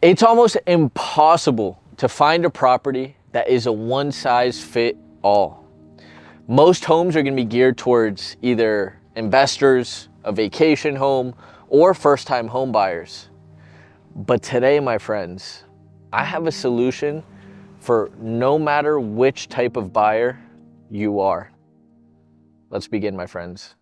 It's almost impossible to find a property that is a one size fit all. Most homes are going to be geared towards either investors, a vacation home, or first-time home buyers. But today, my friends, I have a solution for no matter which type of buyer you are. Let's begin, my friends.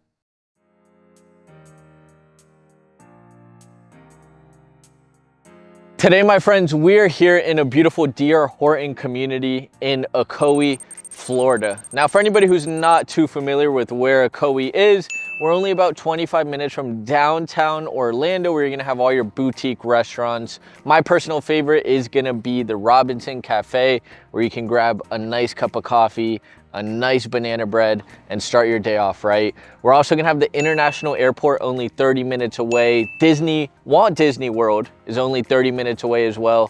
Today, my friends, we're here in a beautiful D.R. Horton community in Ocoee, Florida. Now, for anybody who's not too familiar with where Ocoee is, we're only about 25 minutes from downtown Orlando, where you're gonna have all your boutique restaurants. My personal favorite is gonna be the Robinson Cafe, where you can grab a nice cup of coffee, a nice banana bread, and start your day off right. We're also gonna have the International Airport only 30 minutes away. Walt Disney World is only 30 minutes away as well.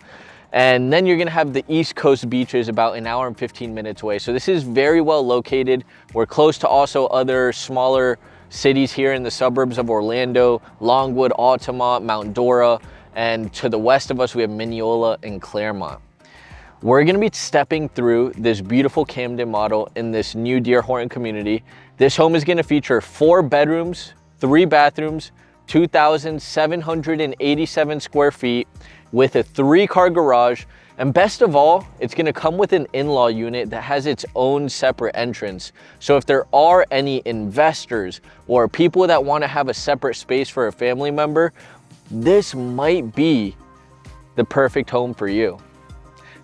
And then you're gonna have the East Coast beaches about an hour and 15 minutes away. So this is very well located. We're close to also other smaller cities here in the suburbs of Orlando, Longwood, Altamont, Mount Dora, and to the west of us, we have Mineola and Claremont. We're gonna be stepping through this beautiful Camden model in this new D.R. Horton community. This home is gonna feature 4 bedrooms, 3 bathrooms, 2,787 square feet with a 3-car garage. And best of all, it's gonna come with an in-law unit that has its own separate entrance. So if there are any investors or people that wanna have a separate space for a family member, this might be the perfect home for you.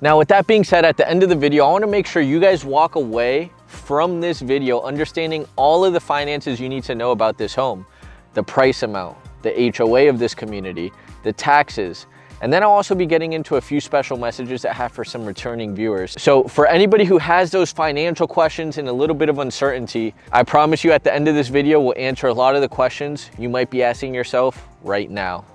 Now, with that being said, at the end of the video, I wanna make sure you guys walk away from this video understanding all of the finances you need to know about this home, the price amount, the HOA of this community, the taxes, and then I'll also be getting into a few special messages that I have for some returning viewers. So for anybody who has those financial questions and a little bit of uncertainty, I promise you at the end of this video, we'll answer a lot of the questions you might be asking yourself right now.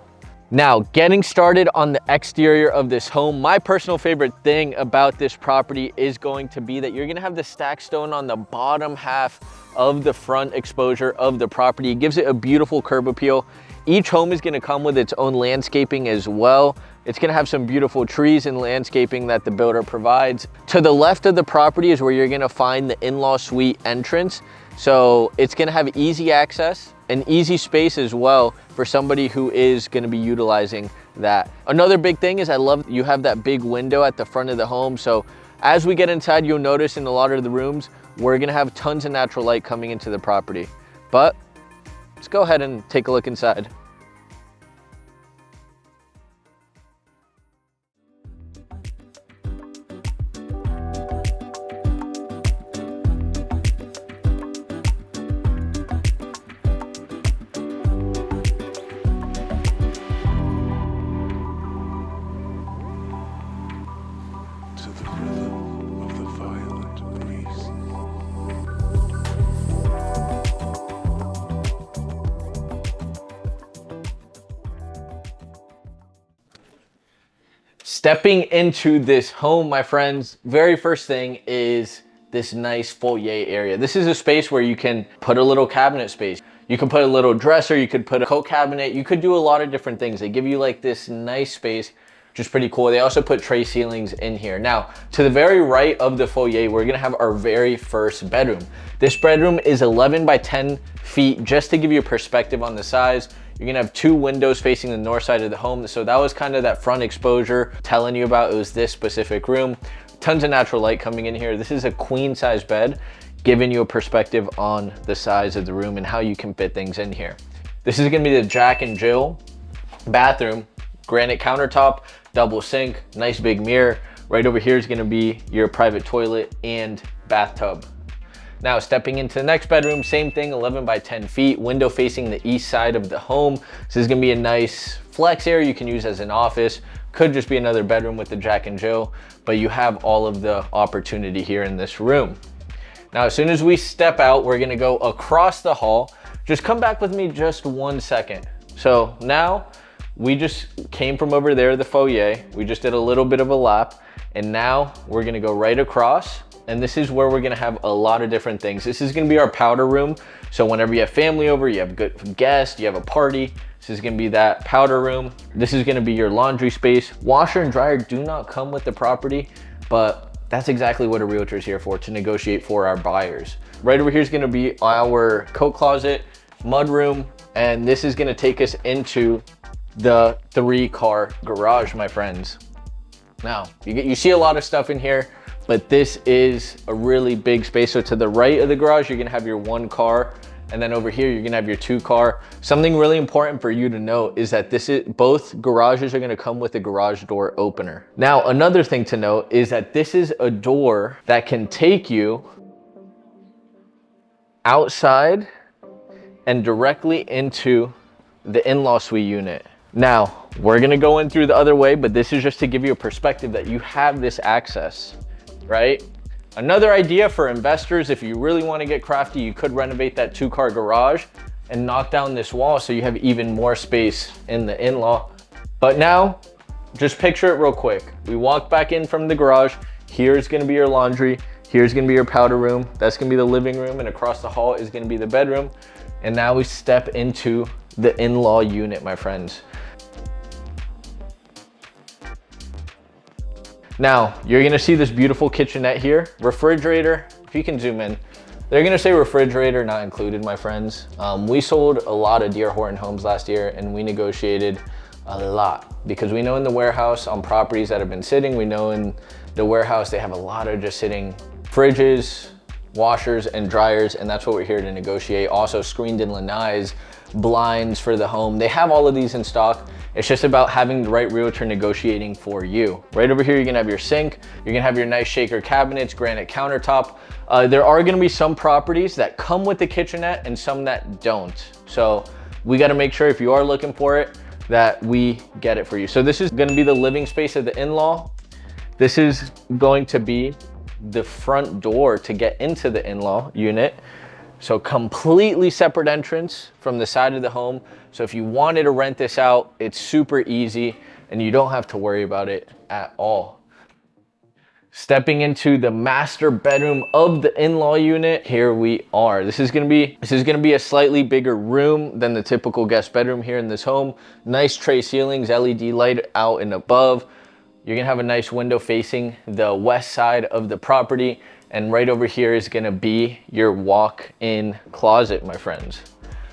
Now, getting started on the exterior of this home, my personal favorite thing about this property is going to be that you're gonna have the stack stone on the bottom half of the front exposure of the property. It gives it a beautiful curb appeal. Each home is gonna come with its own landscaping as well. It's gonna have some beautiful trees and landscaping that the builder provides. To the left of the property is where you're gonna find the in-law suite entrance. So it's gonna have easy access and easy space as well for somebody who is gonna be utilizing that. Another big thing is I love you have that big window at the front of the home. So as we get inside, you'll notice in a lot of the rooms, we're gonna have tons of natural light coming into the property. But let's go ahead and take a look inside. Stepping into this home, my friends, very first thing is this nice foyer area. This is a space where you can put a little cabinet space. You can put a little dresser, you could put a coat cabinet, you could do a lot of different things. They give you like this nice space, which is pretty cool. They also put tray ceilings in here. Now, to the very right of the foyer, we're gonna have our very first bedroom. This bedroom is 11 by 10 feet, just to give you a perspective on the size. You're gonna have 2 windows facing the north side of the home. So that was kind of that front exposure telling you about it was this specific room. Tons of natural light coming in here. This is a queen size bed, giving you a perspective on the size of the room and how you can fit things in here. This is gonna be the Jack and Jill bathroom, granite countertop, double sink, nice big mirror. Right over here is gonna be your private toilet and bathtub. Now, stepping into the next bedroom, same thing, 11 by 10 feet, window facing the east side of the home. This is gonna be a nice flex area you can use as an office. Could just be another bedroom with the Jack and Jill, but you have all of the opportunity here in this room. Now, as soon as we step out, we're gonna go across the hall. Just come back with me just 1 second. So now, we just came from over there, the foyer. We just did a little bit of a lap, and now we're gonna go right across, and this is where we're gonna have a lot of different things. This is gonna be our powder room. So whenever you have family over, you have good guests, you have a party, this is gonna be that powder room. This is gonna be your laundry space. Washer and dryer do not come with the property, but that's exactly what a realtor is here for, to negotiate for our buyers. Right over here is gonna be our coat closet, mud room, and this is gonna take us into the 3-car garage, my friends. Now, you see a lot of stuff in here, but this is a really big space. So to the right of the garage, you're gonna have your 1 car, and then over here, you're gonna have your 2 car. Something really important for you to know is that both garages are gonna come with a garage door opener. Now, another thing to note is that this is a door that can take you outside and directly into the in-law suite unit. Now, we're gonna go in through the other way, but this is just to give you a perspective that you have this access, right? Another idea for investors, if you really wanna get crafty, you could renovate that 2-car garage and knock down this wall so you have even more space in the in-law. But now, just picture it real quick. We walk back in from the garage. Here's gonna be your laundry. Here's gonna be your powder room. That's gonna be the living room, and across the hall is gonna be the bedroom. And now we step into the in-law unit, my friends. Now, you're gonna see this beautiful kitchenette here. Refrigerator, if you can zoom in. They're gonna say refrigerator not included, my friends. We sold a lot of D.R. Horton homes last year, and we negotiated a lot because we know in the warehouse on properties that have been sitting, we know in the warehouse they have a lot of just sitting fridges, washers, and dryers, and that's what we're here to negotiate. Also screened-in lanais, blinds for the home. They have all of these in stock. It's just about having the right realtor negotiating for you. Right over here, you're gonna have your sink. You're gonna have your nice shaker cabinets, granite countertop. There are gonna be some properties that come with the kitchenette and some that don't. So we gotta make sure if you are looking for it, that we get it for you. So this is gonna be the living space of the in-law. This is going to be the front door to get into the in-law unit. So completely separate entrance from the side of the home. So if you wanted to rent this out, it's super easy and you don't have to worry about it at all. Stepping into the master bedroom of the in-law unit, here we are. This is gonna be a slightly bigger room than the typical guest bedroom here in this home. Nice tray ceilings, LED light out and above. You're gonna have a nice window facing the west side of the property. And right over here is gonna be your walk-in closet, my friends.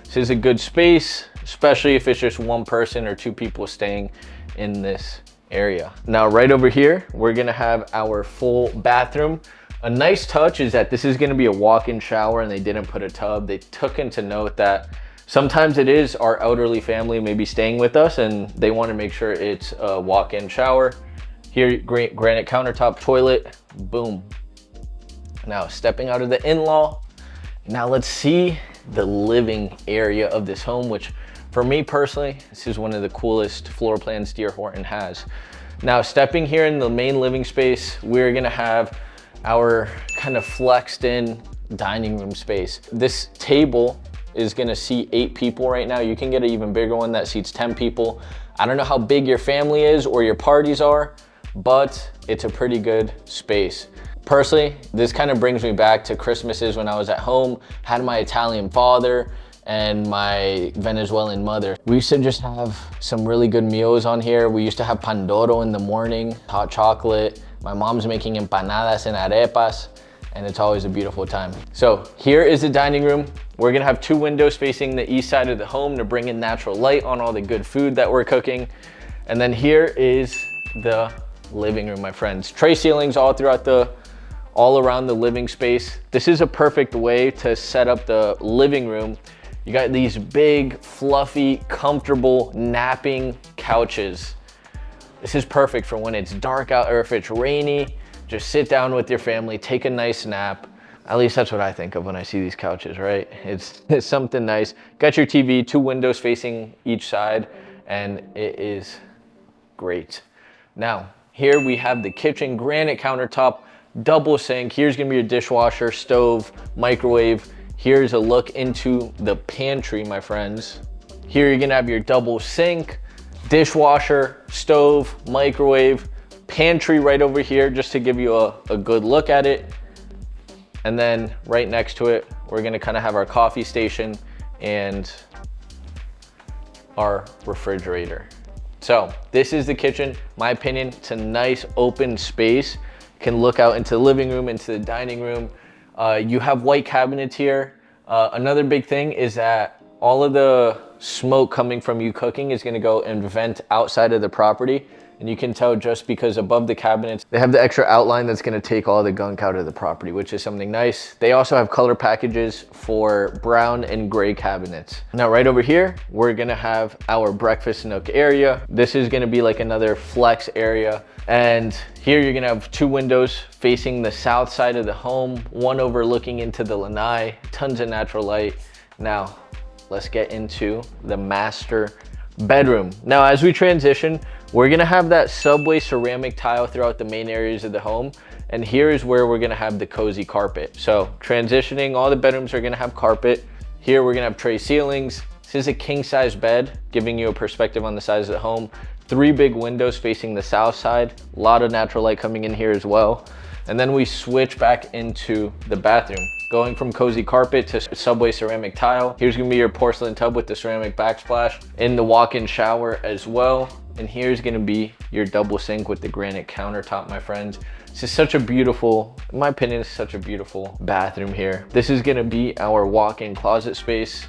This is a good space, especially if it's just 1 person or 2 people staying in this area. Now, right over here, we're gonna have our full bathroom. A nice touch is that this is gonna be a walk-in shower and they didn't put a tub. They took into note that sometimes it is our elderly family maybe staying with us and they wanna make sure it's a walk-in shower. Here, granite countertop, toilet, boom. Now, stepping out of the in-law, now let's see the living area of this home, which for me personally, this is one of the coolest floor plans D.R. Horton has. Now, stepping here in the main living space, we're gonna have our kind of flexed in dining room space. This table is gonna seat 8 people right now. You can get an even bigger one that seats 10 people. I don't know how big your family is or your parties are, but it's a pretty good space. Personally, this kind of brings me back to Christmases when I was at home, had my Italian father and my Venezuelan mother. We used to just have some really good meals on here. We used to have pandoro in the morning, hot chocolate. My mom's making empanadas and arepas, and it's always a beautiful time. So here is the dining room. We're gonna have 2 windows facing the east side of the home to bring in natural light on all the good food that we're cooking. And then here is the living room, my friends. Tray ceilings all around the living space. This is a perfect way to set up the living room. You got these big, fluffy, comfortable napping couches. This is perfect for when it's dark out or if it's rainy. Just sit down with your family, take a nice nap. At least that's what I think of when I see these couches, right? It's something nice. Got your TV, 2 windows facing each side, and it is great. Now, here we have the kitchen, granite countertop, double sink. Here's gonna be your dishwasher, stove, microwave. Here's a look into the pantry, my friends. Here you're gonna have your double sink, dishwasher, stove, microwave, pantry right over here just to give you a good look at it. And then right next to it, we're gonna kind of have our coffee station and our refrigerator. So this is the kitchen. My opinion, it's a nice open space. Can look out into the living room, into the dining room. You have white cabinets here. Another big thing is that all of the smoke coming from you cooking is gonna go and vent outside of the property. And you can tell just because above the cabinets, they have the extra outline that's gonna take all the gunk out of the property, which is something nice. They also have color packages for brown and gray cabinets. Now, right over here, we're gonna have our breakfast nook area. This is gonna be like another flex area. And here you're gonna have 2 windows facing the south side of the home, one overlooking into the lanai, tons of natural light. Now, let's get into the master bedroom. Now, as we transition, we're gonna have that subway ceramic tile throughout the main areas of the home. And here is where we're gonna have the cozy carpet. So transitioning, all the bedrooms are gonna have carpet. Here we're gonna have tray ceilings. This is a king size bed, giving you a perspective on the size of the home. 3 big windows facing the south side. A lot of natural light coming in here as well. And then we switch back into the bathroom. Going from cozy carpet to subway ceramic tile. Here's gonna be your porcelain tub with the ceramic backsplash. In the walk-in shower as well. And here's gonna be your double sink with the granite countertop, my friends. This is such a beautiful, in my opinion, it's such a beautiful bathroom here. This is gonna be our walk-in closet space.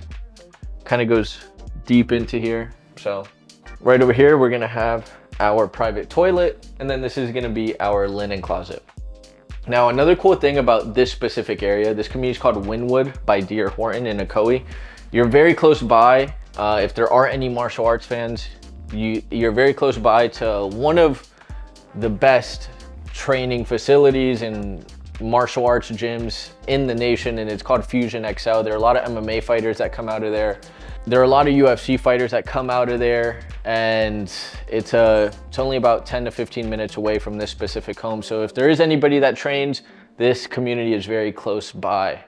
Kind of goes deep into here. So right over here, we're gonna have our private toilet. And then this is gonna be our linen closet. Now, another cool thing about this specific area, this community is called Wynwood by D.R. Horton in Ocoee. You're very close by. If there are any martial arts fans, you're very close by to one of the best training facilities and martial arts gyms in the nation, and it's called Fusion XL. There are a lot of MMA fighters that come out of there. There are a lot of UFC fighters that come out of there, and it's only about 10 to 15 minutes away from this specific home. So if there is anybody that trains, this community is very close by.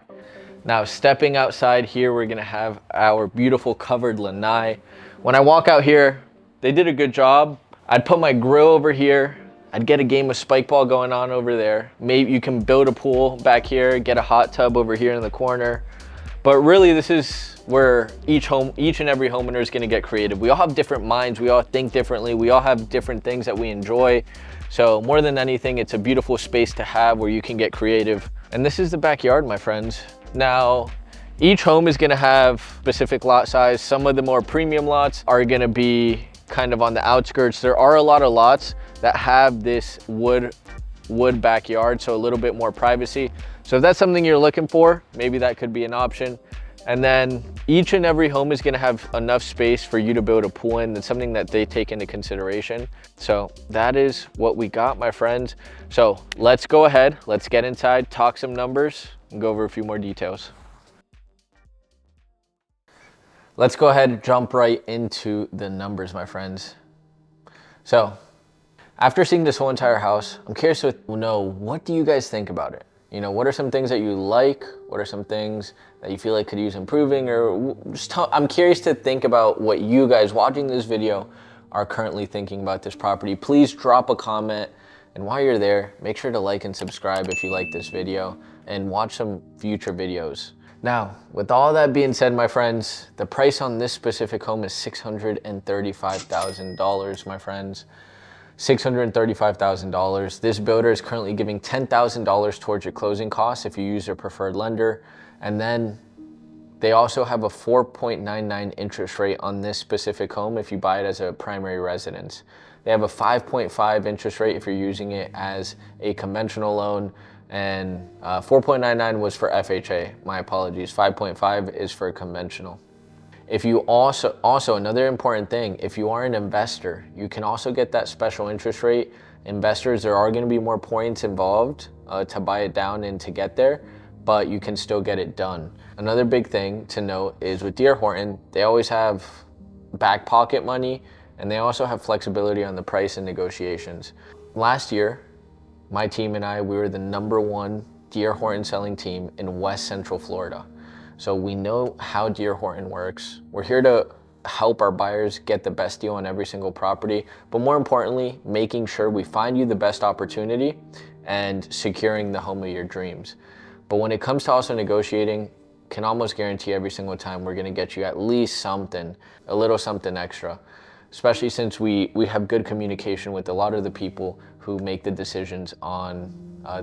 Now, stepping outside here, we're gonna have our beautiful covered lanai. When I walk out here, they did a good job. I'd put my grill over here. I'd get a game of spike ball going on over there. Maybe you can build a pool back here, get a hot tub over here in the corner. But really, this is where each and every homeowner is gonna get creative. We all have different minds. We all think differently. We all have different things that we enjoy. So more than anything, it's a beautiful space to have where you can get creative. And this is the backyard, my friends. Now, each home is gonna have specific lot size. Some of the more premium lots are gonna be kind of on the outskirts. There are a lot of lots that have this wood backyard, so a little bit more privacy. So if that's something you're looking for, maybe that could be an option. And then each and every home is gonna have enough space for you to build a pool in. That's something that they take into consideration. So that is what we got, my friends. So let's go ahead, let's get inside, talk some numbers, and go over a few more details. Let's go ahead and jump right into the numbers, my friends. So after seeing this whole entire house, I'm curious to know, what do you guys think about it? You know, what are some things that you like? What are some things that you feel like could use improving? Or just I'm curious to think about what you guys watching this video are currently thinking about this property. Please drop a comment. And while you're there, make sure to like and subscribe if you like this video and watch some future videos. Now, with all that being said, my friends, the price on this specific home is $635,000, my friends. $635,000. This builder is currently giving $10,000 towards your closing costs if you use their preferred lender. And then they also have a 4.99 interest rate on this specific home if you buy it as a primary residence. They have a 5.5 interest rate if you're using it as a conventional loan, and 4.99 was for FHA. My apologies. 5.5 is for conventional. If you also another important thing, if you are an investor, you can also get that special interest rate. Investors, there are going to be more points involved to buy it down and to get there, but you can still get it done. Another big thing to note is with D.R. Horton, they always have back pocket money, and they also have flexibility on the price and negotiations. Last year, my team and I, we were the #1 D.R. Horton selling team in West Central Florida. So we know how D.R. Horton works. We're here to help our buyers get the best deal on every single property, but more importantly, making sure we find you the best opportunity and securing the home of your dreams. But when it comes to also negotiating, can almost guarantee every single time we're gonna get you at least something, a little something extra, especially since we have good communication with a lot of the people who make the decisions on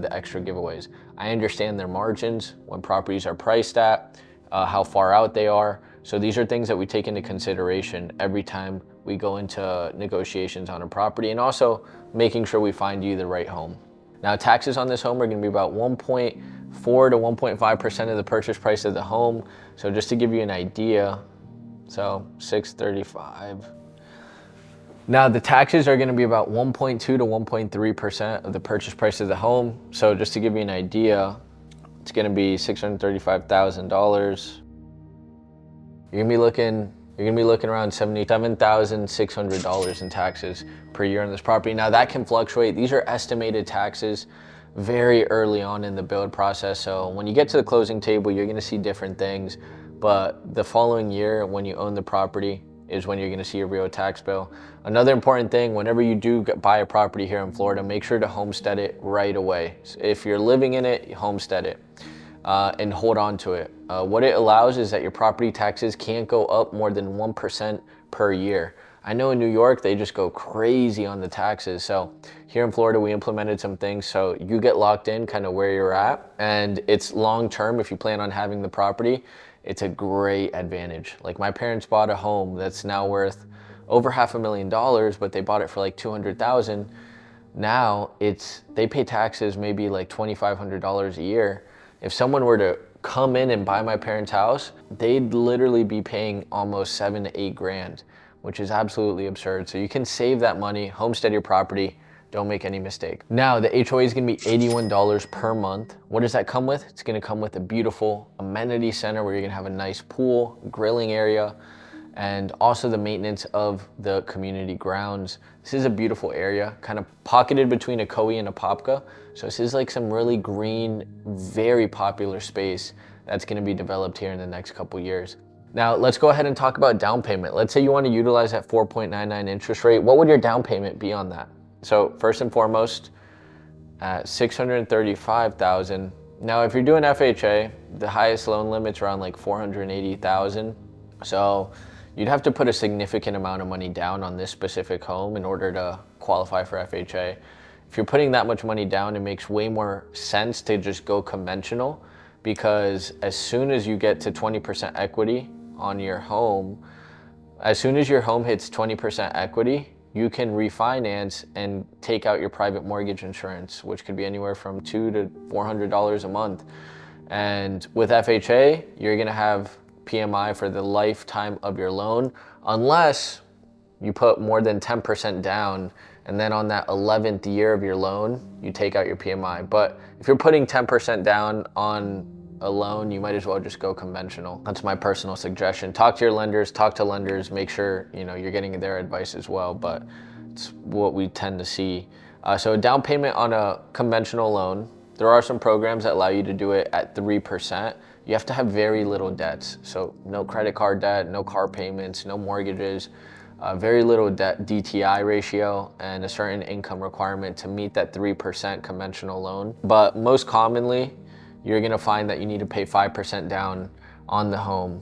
the extra giveaways. I understand their margins, when properties are priced at, how far out they are. So these are things that we take into consideration every time we go into negotiations on a property, and also making sure we find you the right home. Now, taxes on this home are gonna be about 1.4 to 1.5% of the purchase price of the home. So just to give you an idea, so 635. Now the taxes are gonna be about 1.2 to 1.3% of the purchase price of the home. So just to give you an idea, it's gonna be $635,000. You're gonna be looking around $77,600 in taxes per year on this property. Now that can fluctuate. These are estimated taxes very early on in the build process. So when you get to the closing table, you're gonna see different things. But the following year, when you own the property, is when you're gonna see a real tax bill. Another important thing, whenever you do buy a property here in Florida, make sure to homestead it right away. If you're living in it, homestead it. And hold on to it. What it allows is that your property taxes can't go up more than 1% per year. I know in New York, they just go crazy on the taxes. So here in Florida, we implemented some things so you get locked in kind of where you're at, and it's long-term. If you plan on having the property, it's a great advantage. Like my parents bought a home that's now worth over $500,000, but they bought it for like $200,000. Now they pay taxes maybe like $2,500 a year. If someone were to come in and buy my parents' house, they'd literally be paying almost 7 to 8 grand, which is absolutely absurd. So you can save that money, homestead your property, don't make any mistake. Now the HOA is gonna be $81 per month. What does that come with? It's gonna come with a beautiful amenity center where you're gonna have a nice pool, grilling area, and also the maintenance of the community grounds. This is a beautiful area, kind of pocketed between a Koi and a Popka. So this is like some really green, very popular space that's gonna be developed here in the next couple years. Now let's go ahead and talk about down payment. Let's say you wanna utilize that 4.99 interest rate. What would your down payment be on that? So first and foremost, at $635,000. Now if you're doing FHA, the highest loan limit's around like $480,000. So you'd have to put a significant amount of money down on this specific home in order to qualify for FHA. If you're putting that much money down, it makes way more sense to just go conventional, because as soon as you get to 20% equity on your home, as soon as your home hits 20% equity, you can refinance and take out your private mortgage insurance, which could be anywhere from $200 to $400 a month. And with FHA, you're gonna have PMI for the lifetime of your loan, unless you put more than 10% down, and then on that 11th year of your loan, you take out your PMI. But if you're putting 10% down on a loan, you might as well just go conventional. That's my personal suggestion. Talk to your lenders, talk to lenders, make sure you're getting their advice as well, but it's what we tend to see. So a down payment on a conventional loan, there are some programs that allow you to do it at 3%. You have to have very little debts. So no credit card debt, no car payments, no mortgages, very little debt DTI ratio, and a certain income requirement to meet that 3% conventional loan. But most commonly, you're gonna find that you need to pay 5% down on the home.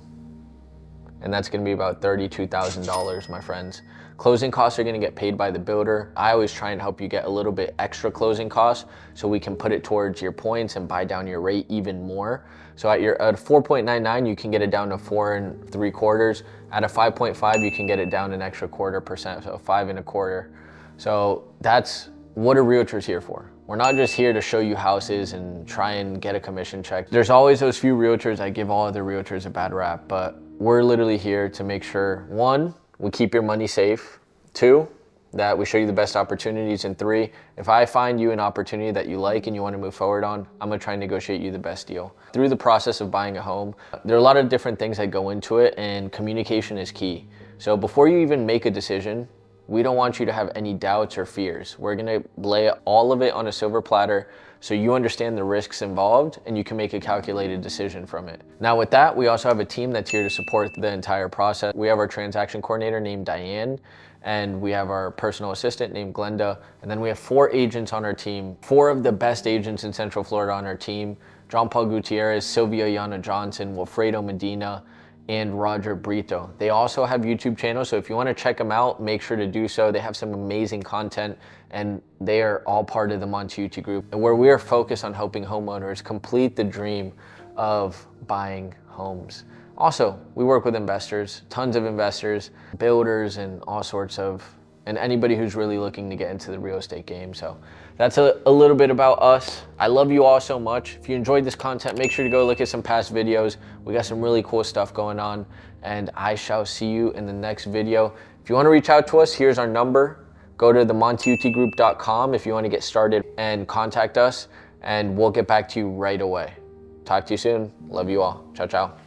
And that's gonna be about $32,000, my friends. Closing costs are gonna get paid by the builder. I always try and help you get a little bit extra closing costs so we can put it towards your points and buy down your rate even more. So at 4.99, you can get it down to 4 3/4. At a 5.5, you can get it down an extra 1/4%, so 5 1/4. So that's what a realtor's here for. We're not just here to show you houses and try and get a commission check. There's always those few realtors that give all other realtors a bad rap, but we're literally here to make sure, 1, we keep your money safe, 2, that we show you the best opportunities, and 3, if I find you an opportunity that you like and you want to move forward on, I'm gonna try and negotiate you the best deal. Through the process of buying a home, there are a lot of different things that go into it, and communication is key. So before you even make a decision, we don't want you to have any doubts or fears. We're gonna lay all of it on a silver platter so you understand the risks involved and you can make a calculated decision from it. Now with that, we also have a team that's here to support the entire process. We have our transaction coordinator named Diane, and we have our personal assistant named Glenda, and then we have 4 agents on our team, 4 of the best agents in Central Florida on our team. John Paul Gutierrez, Silvia Yana Johnson, Wilfredo Medina, and Roger Brito. They also have YouTube channels, so if you want to check them out, make sure to do so. They have some amazing content, and they are all part of the Montaiuti Group, and where we are focused on helping homeowners complete the dream of buying homes. Also, we work with investors, tons of investors, builders, and all sorts of, and anybody who's really looking to get into the real estate game. So that's a little bit about us. I love you all so much. If you enjoyed this content, make sure to go look at some past videos. We got some really cool stuff going on, and I shall see you in the next video. If you want to reach out to us, here's our number. Go to themontaiutigroup.com if you want to get started and contact us, and we'll get back to you right away. Talk to you soon. Love you all. Ciao, ciao.